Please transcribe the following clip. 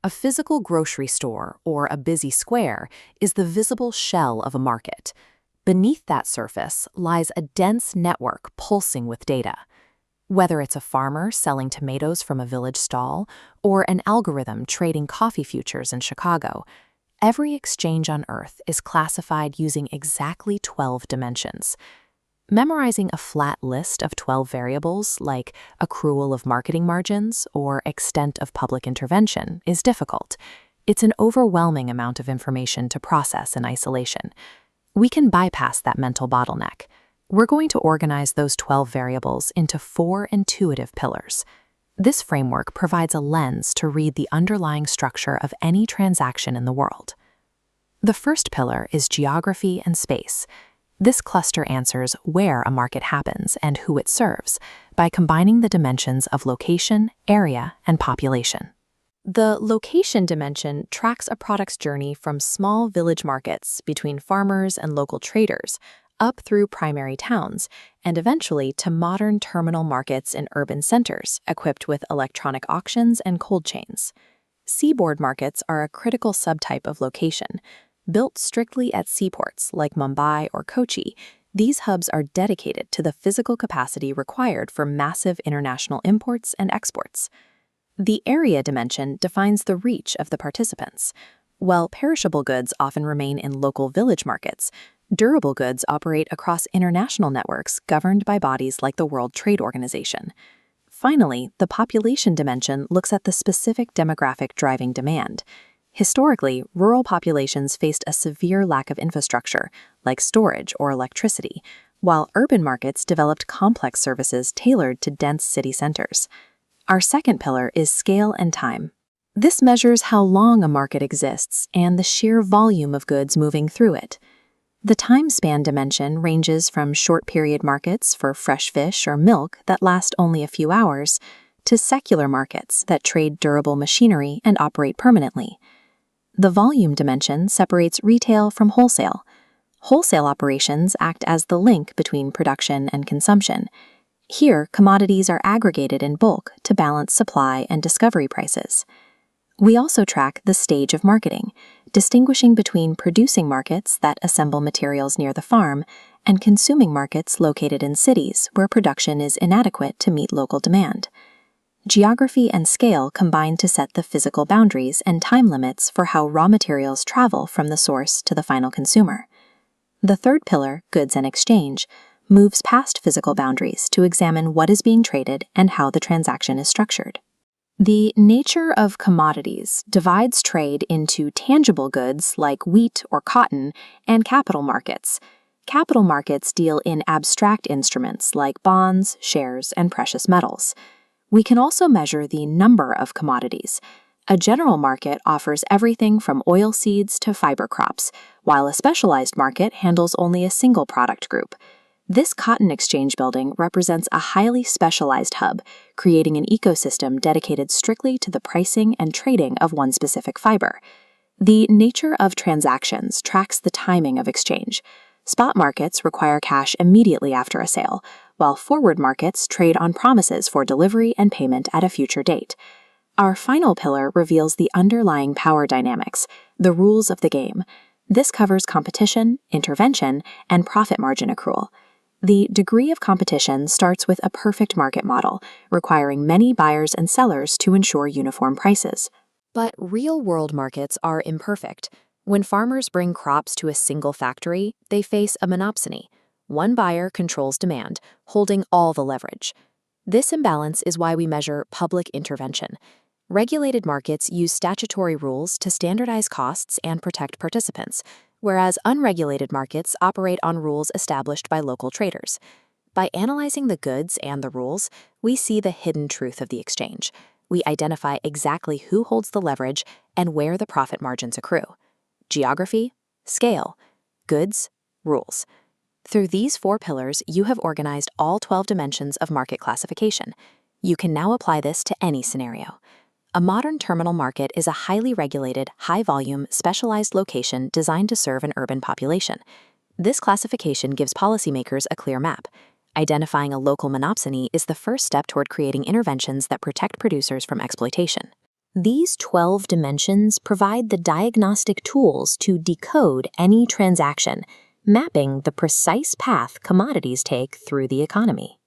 A physical grocery store or a busy square is the visible shell of a market. Beneath that surface lies a dense network pulsing with data. Whether it's a farmer selling tomatoes from a village stall or an algorithm trading coffee futures in Chicago, every exchange on Earth is classified using exactly 12 dimensions. Memorizing a flat list of 12 variables, like accrual of marketing margins or extent of public intervention, is difficult. It's an overwhelming amount of information to process in isolation. We can bypass that mental bottleneck. We're going to organize those 12 variables into 4 intuitive pillars. This framework provides a lens to read the underlying structure of any transaction in the world. The first pillar is geography and space. This cluster answers where a market happens and who it serves by combining the dimensions of location, area, and population. The location dimension tracks a product's journey from small village markets between farmers and local traders up through primary towns and eventually to modern terminal markets in urban centers equipped with electronic auctions and cold chains. Seaboard markets are a critical subtype of location. Built strictly at seaports like Mumbai or Kochi, these hubs are dedicated to the physical capacity required for massive international imports and exports. The area dimension defines the reach of the participants. While perishable goods often remain in local village markets, durable goods operate across international networks governed by bodies like the World Trade Organization. Finally, the population dimension looks at the specific demographic driving demand. Historically, rural populations faced a severe lack of infrastructure, like storage or electricity, while urban markets developed complex services tailored to dense city centers. Our second pillar is scale and time. This measures how long a market exists and the sheer volume of goods moving through it. The time span dimension ranges from short-period markets for fresh fish or milk that last only a few hours to secular markets that trade durable machinery and operate permanently. The volume dimension separates retail from wholesale. Wholesale operations act as the link between production and consumption. Here, commodities are aggregated in bulk to balance supply and discovery prices. We also track the stage of marketing, distinguishing between producing markets that assemble materials near the farm and consuming markets located in cities where production is inadequate to meet local demand. Geography and scale combine to set the physical boundaries and time limits for how raw materials travel from the source to the final consumer. The third pillar, goods and exchange, moves past physical boundaries to examine what is being traded and how the transaction is structured. The nature of commodities divides trade into tangible goods like wheat or cotton and capital markets. Capital markets deal in abstract instruments like bonds, shares, and precious metals. We can also measure the number of commodities. A general market offers everything from oil seeds to fiber crops, while a specialized market handles only a single product group. This cotton exchange building represents a highly specialized hub, creating an ecosystem dedicated strictly to the pricing and trading of one specific fiber. The nature of transactions tracks the timing of exchange. Spot markets require cash immediately after a sale, while forward markets trade on promises for delivery and payment at a future date. Our final pillar reveals the underlying power dynamics, the rules of the game. This covers competition, intervention, and profit margin accrual. The degree of competition starts with a perfect market model, requiring many buyers and sellers to ensure uniform prices. But real-world markets are imperfect. When farmers bring crops to a single factory, they face a monopsony. One buyer controls demand, holding all the leverage. This imbalance is why we measure public intervention. Regulated markets use statutory rules to standardize costs and protect participants, whereas unregulated markets operate on rules established by local traders. By analyzing the goods and the rules, we see the hidden truth of the exchange. We identify exactly who holds the leverage and where the profit margins accrue. Geography, scale, goods, rules. Through these 4 pillars, you have organized all 12 dimensions of market classification. You can now apply this to any scenario. A modern terminal market is a highly regulated, high-volume, specialized location designed to serve an urban population. This classification gives policymakers a clear map. Identifying a local monopsony is the first step toward creating interventions that protect producers from exploitation. These 12 dimensions provide the diagnostic tools to decode any transaction, mapping the precise path commodities take through the economy.